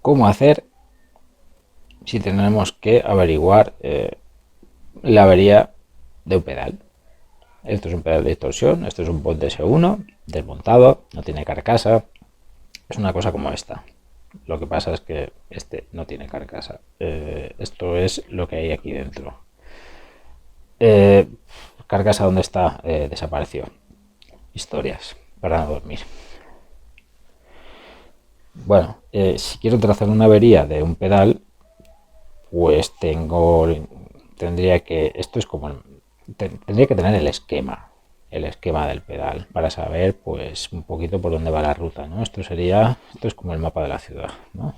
cómo hacer si tenemos que averiguar la avería de un pedal. Esto es un pedal de distorsión, esto es un Bond DS1 desmontado, no tiene carcasa, es una cosa como esta. Lo que pasa es que este no tiene carcasa. Esto es lo que hay aquí dentro. Eh, Carcasa, ¿dónde está? Desapareció. Historias para no dormir. Bueno, si quiero trazar una avería de un pedal, pues tendría que, esto es como, tendría que tener el esquema del pedal para saber, pues, un poquito por dónde va la ruta, ¿no? Esto es como el mapa de la ciudad, ¿no?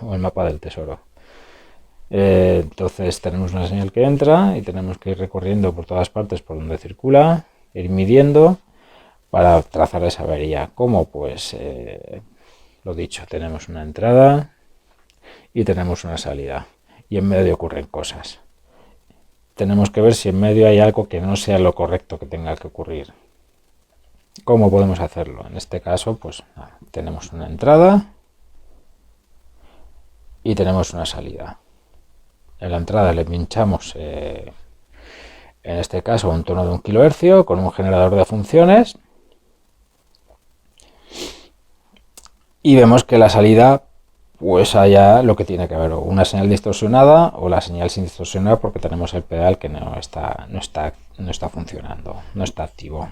O el mapa del tesoro. Entonces tenemos una señal que entra y tenemos que ir recorriendo por todas partes por donde circula, ir midiendo para trazar esa avería. ¿Cómo? Pues lo dicho, tenemos una entrada y tenemos una salida y en medio ocurren cosas. Tenemos que ver si en medio hay algo que no sea lo correcto que tenga que ocurrir. ¿Cómo podemos hacerlo? En este caso, pues tenemos una entrada y tenemos una salida. En la entrada le pinchamos, en este caso, un tono de 1 kHz con un generador de funciones y vemos que la salida, pues haya lo que tiene que haber, o una señal distorsionada o la señal sin distorsionar, porque tenemos el pedal que no está funcionando, no está activo.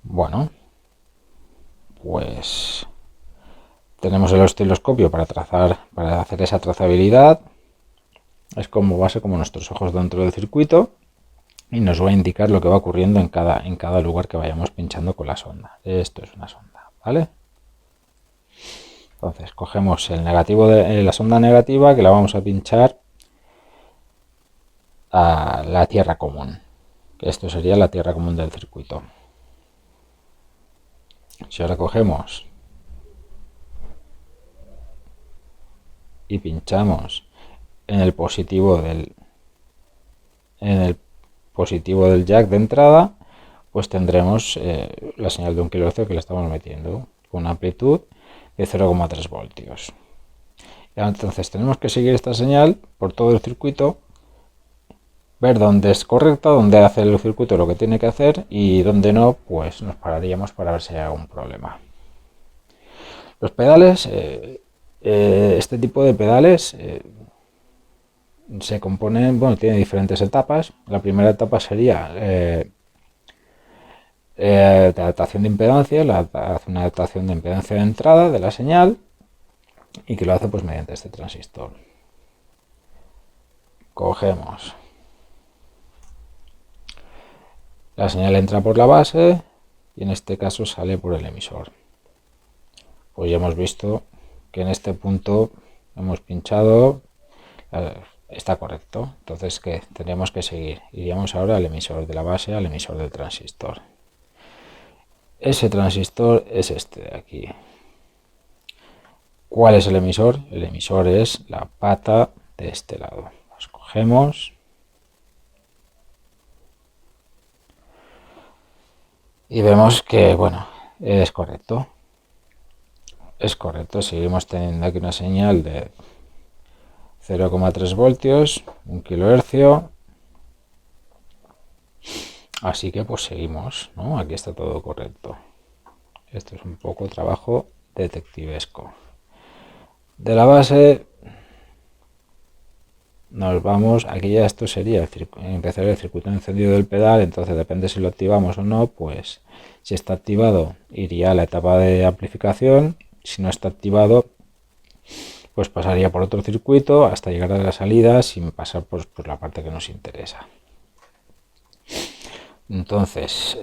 Bueno, pues tenemos el osciloscopio para hacer esa trazabilidad. Es como base como nuestros ojos dentro del circuito y nos va a indicar lo que va ocurriendo en cada lugar que vayamos pinchando con la sonda. Esto es una sonda, ¿vale? Entonces cogemos el negativo de la sonda negativa, que la vamos a pinchar a la tierra común, que esto sería la tierra común del circuito. Si ahora cogemos y pinchamos en el positivo del jack de entrada, pues tendremos la señal de 1 kHz que le estamos metiendo con una amplitud de 0,3 voltios. Entonces tenemos que seguir esta señal por todo el circuito, ver dónde es correcta, dónde hace el circuito lo que tiene que hacer y dónde no, pues nos pararíamos para ver si hay algún problema. Los pedales, este tipo de pedales se componen, bueno, tiene diferentes etapas. La primera etapa sería de adaptación de impedancia, hace una adaptación de impedancia de entrada de la señal y que lo hace pues mediante este transistor. Cogemos, la señal entra por la base y en este caso sale por el emisor. Pues ya hemos visto que en este punto hemos pinchado, está correcto. Entonces, ¿qué? Tendríamos que seguir. Iríamos ahora al emisor de la base, al emisor del transistor. Ese transistor es este de aquí. ¿Cuál es el emisor? El emisor es la pata de este lado. Los cogemos y vemos que, bueno, es correcto. Es correcto, seguimos teniendo aquí una señal de 0,3 voltios, 1 kHz. Así que pues seguimos, ¿no? Aquí está todo correcto. Esto es un poco trabajo detectivesco. De la base nos vamos, aquí ya esto sería empezar el circuito encendido del pedal, entonces depende si lo activamos o no, pues si está activado iría a la etapa de amplificación, si no está activado pues pasaría por otro circuito hasta llegar a la salida sin pasar por la parte que nos interesa. Entonces,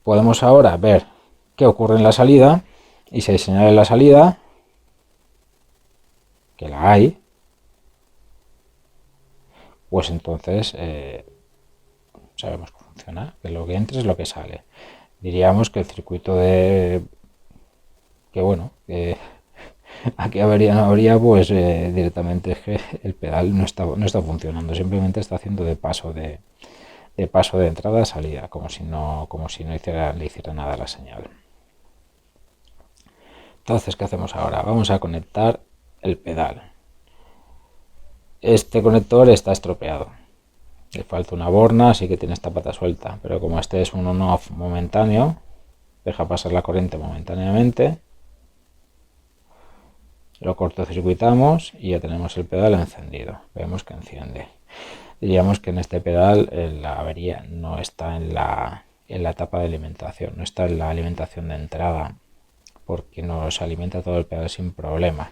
podemos ahora ver qué ocurre en la salida y si hay señal en la salida, que la hay, pues entonces sabemos cómo funciona, que lo que entra es lo que sale. Diríamos que el circuito que bueno, aquí habría, no habría, pues directamente es que el pedal no está funcionando, simplemente está haciendo de paso de entrada a salida, como si no le hiciera nada a la señal. Entonces, ¿qué hacemos ahora? Vamos a conectar el pedal. Este conector está estropeado. Le falta una borna, así que tiene esta pata suelta. Pero como este es un on-off momentáneo, deja pasar la corriente momentáneamente. Lo cortocircuitamos y ya tenemos el pedal encendido. Vemos que enciende. Diríamos que en este pedal la avería no está en la etapa de alimentación, no está en la alimentación de entrada, porque nos alimenta todo el pedal sin problema.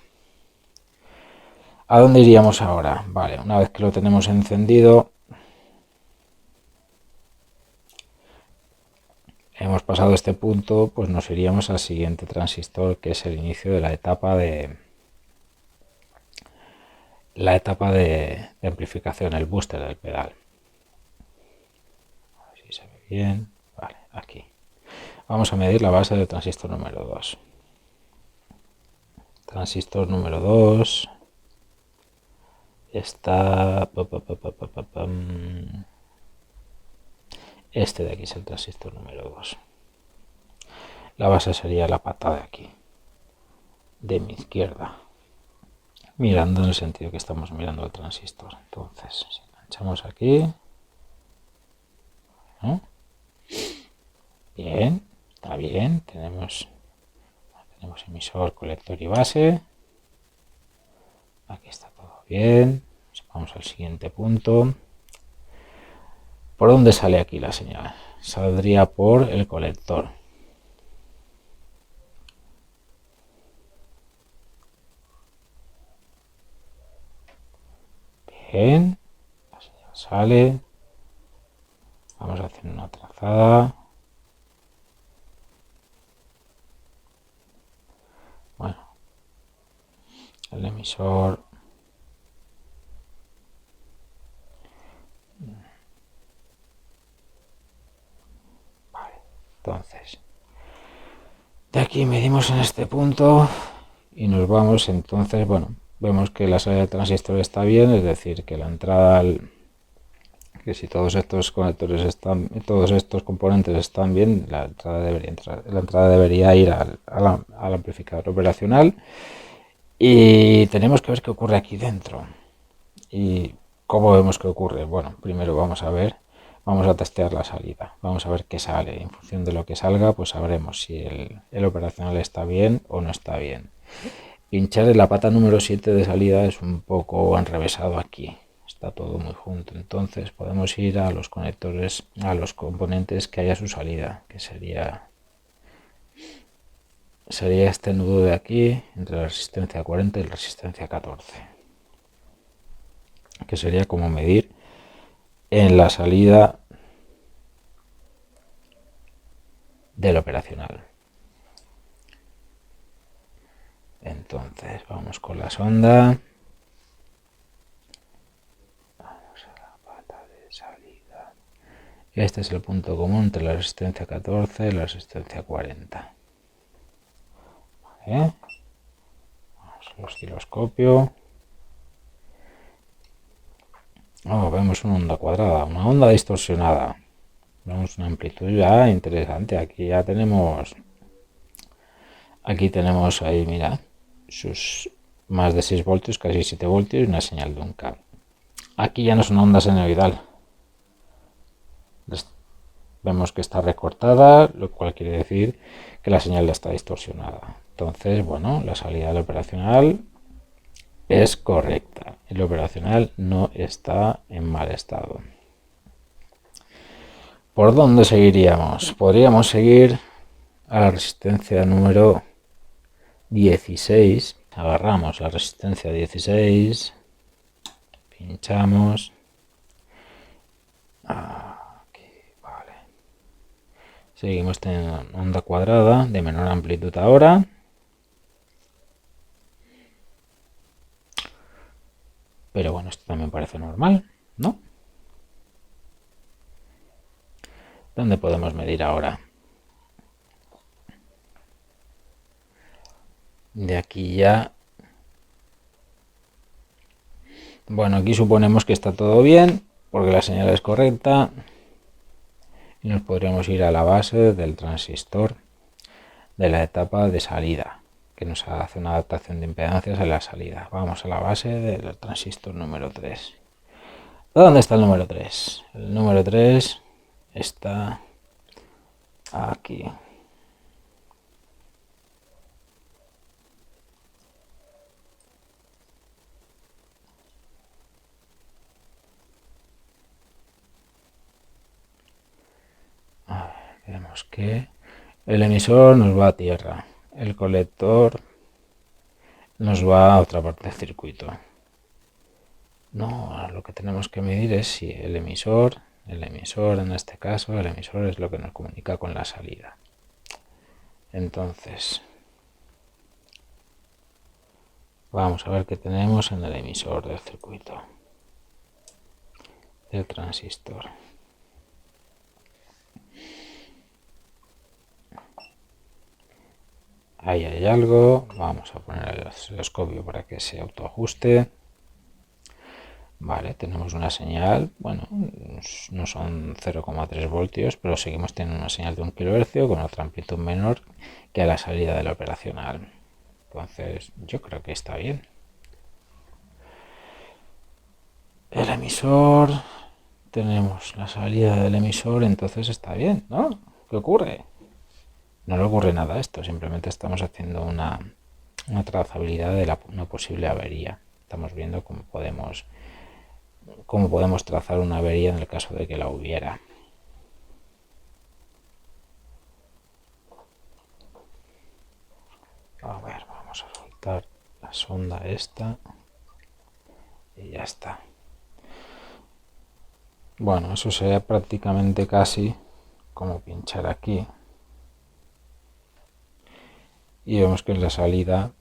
¿A dónde iríamos ahora? Vale, una vez que lo tenemos encendido, hemos pasado este punto, pues nos iríamos al siguiente transistor, que es el inicio de la etapa de amplificación, el booster del pedal. A ver si se ve bien. Vale, aquí. Vamos a medir la base del transistor número 2. Transistor número 2 está... Este de aquí es el transistor número 2. La base sería la pata de aquí, de mi izquierda, mirando en el sentido que estamos mirando el transistor. Entonces, si enganchamos aquí, ¿no? Bien, está bien. Tenemos emisor, colector y base. Aquí está todo bien. Vamos al siguiente punto. ¿Por dónde sale aquí la señal? Saldría por el colector. Bien, la señal sale. Vamos a hacer una trazada. Bueno, el emisor. Vale, entonces, de aquí medimos en este punto y nos vamos. Entonces, bueno, vemos que la salida del transistor está bien, es decir, que la entrada, que si todos estos conectores están, todos estos componentes están bien, la entrada debería ir al amplificador operacional. Y tenemos que ver qué ocurre aquí dentro. ¿Y cómo vemos qué ocurre? Bueno, primero vamos a testear la salida. Vamos a ver qué sale. En función de lo que salga, pues sabremos si el operacional está bien o no está bien. Pinchar en la pata número 7 de salida es un poco enrevesado aquí. Está todo muy junto. Entonces podemos ir a los conectores, a los componentes que haya su salida, que sería este nudo de aquí, entre la resistencia 40 y la resistencia 14, que sería como medir en la salida del operacional. Entonces vamos con la sonda. Vamos a la pata de salida. Este es el punto común entre la resistencia 14 y la resistencia 40. ¿Vale? Vamos al osciloscopio. Vemos una onda cuadrada, una onda distorsionada. Vemos una amplitud ya interesante. Aquí ahí, mira, sus más de 6 voltios, casi 7 voltios y una señal de un cable. Aquí ya no es una onda senoidal. Vemos que está recortada, lo cual quiere decir que la señal ya está distorsionada. Entonces, bueno, la salida del operacional es correcta. El operacional no está en mal estado. ¿Por dónde seguiríamos? Podríamos seguir a la resistencia número 16. Agarramos la resistencia 16. Pinchamos. Aquí, vale. Seguimos teniendo onda cuadrada de menor amplitud ahora. Pero bueno, esto también parece normal, ¿no? ¿Dónde podemos medir ahora? De aquí ya. Bueno, aquí suponemos que está todo bien, porque la señal es correcta. Y nos podríamos ir a la base del transistor de la etapa de salida, que nos hace una adaptación de impedancias en la salida. Vamos a la base del transistor número 3. ¿Dónde está el número 3? El número 3 está aquí. Vemos que el emisor nos va a tierra, el colector nos va a otra parte del circuito. No, lo que tenemos que medir es si el emisor en este caso, el emisor es lo que nos comunica con la salida. Entonces, vamos a ver qué tenemos en el emisor del circuito, del transistor. Ahí hay algo, vamos a poner el osciloscopio para que se autoajuste. Vale, tenemos una señal, bueno, no son 0,3 voltios, pero seguimos teniendo una señal de 1 kHz con otra amplitud menor que a la salida del operacional. Entonces, yo creo que está bien. El emisor, tenemos la salida del emisor, entonces está bien, ¿no? ¿Qué ocurre? No le ocurre nada a esto, simplemente estamos haciendo una trazabilidad de una posible avería. Estamos viendo cómo podemos trazar una avería en el caso de que la hubiera. A ver, vamos a soltar la sonda esta y ya está. Bueno, eso sería prácticamente casi como pinchar aquí. Y vemos que en la salida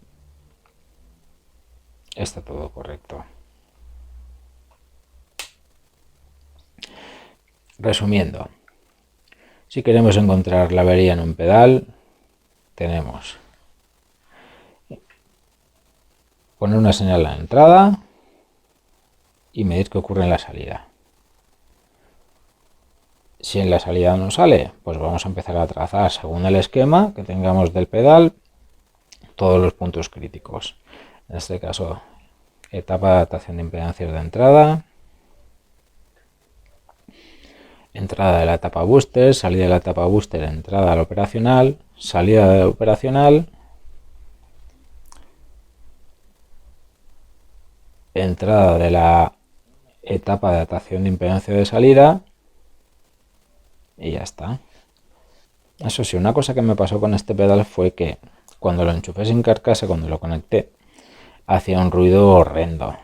está todo correcto. Resumiendo, si queremos encontrar la avería en un pedal, tenemos poner una señal a la entrada y medir qué ocurre en la salida. Si en la salida no sale, pues vamos a empezar a trazar según el esquema que tengamos del pedal todos los puntos críticos. En este caso, etapa de adaptación de impedancias de entrada, entrada de la etapa booster, salida de la etapa booster, entrada al operacional, salida del operacional, entrada de la etapa de adaptación de impedancia de salida y ya está. Eso sí, una cosa que me pasó con este pedal fue que cuando lo enchufé sin carcasa, cuando lo conecté, hacía un ruido horrendo.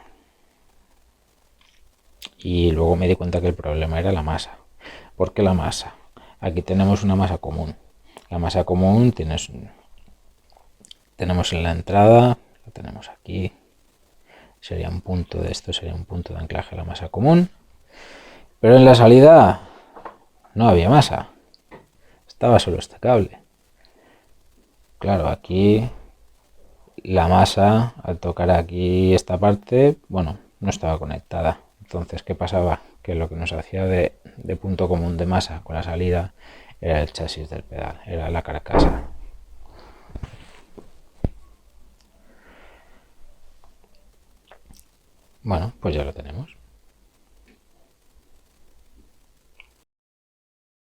Y luego me di cuenta que el problema era la masa. ¿Por qué la masa? Aquí tenemos una masa común. La masa común tenemos en la entrada, lo tenemos aquí. Sería un punto de esto, sería un punto de anclaje a la masa común. Pero en la salida no había masa. Estaba solo este cable. Claro, aquí la masa, al tocar aquí esta parte, bueno, no estaba conectada. Entonces, ¿qué pasaba? Que lo que nos hacía de punto común de masa con la salida era el chasis del pedal, era la carcasa. Bueno, pues ya lo tenemos.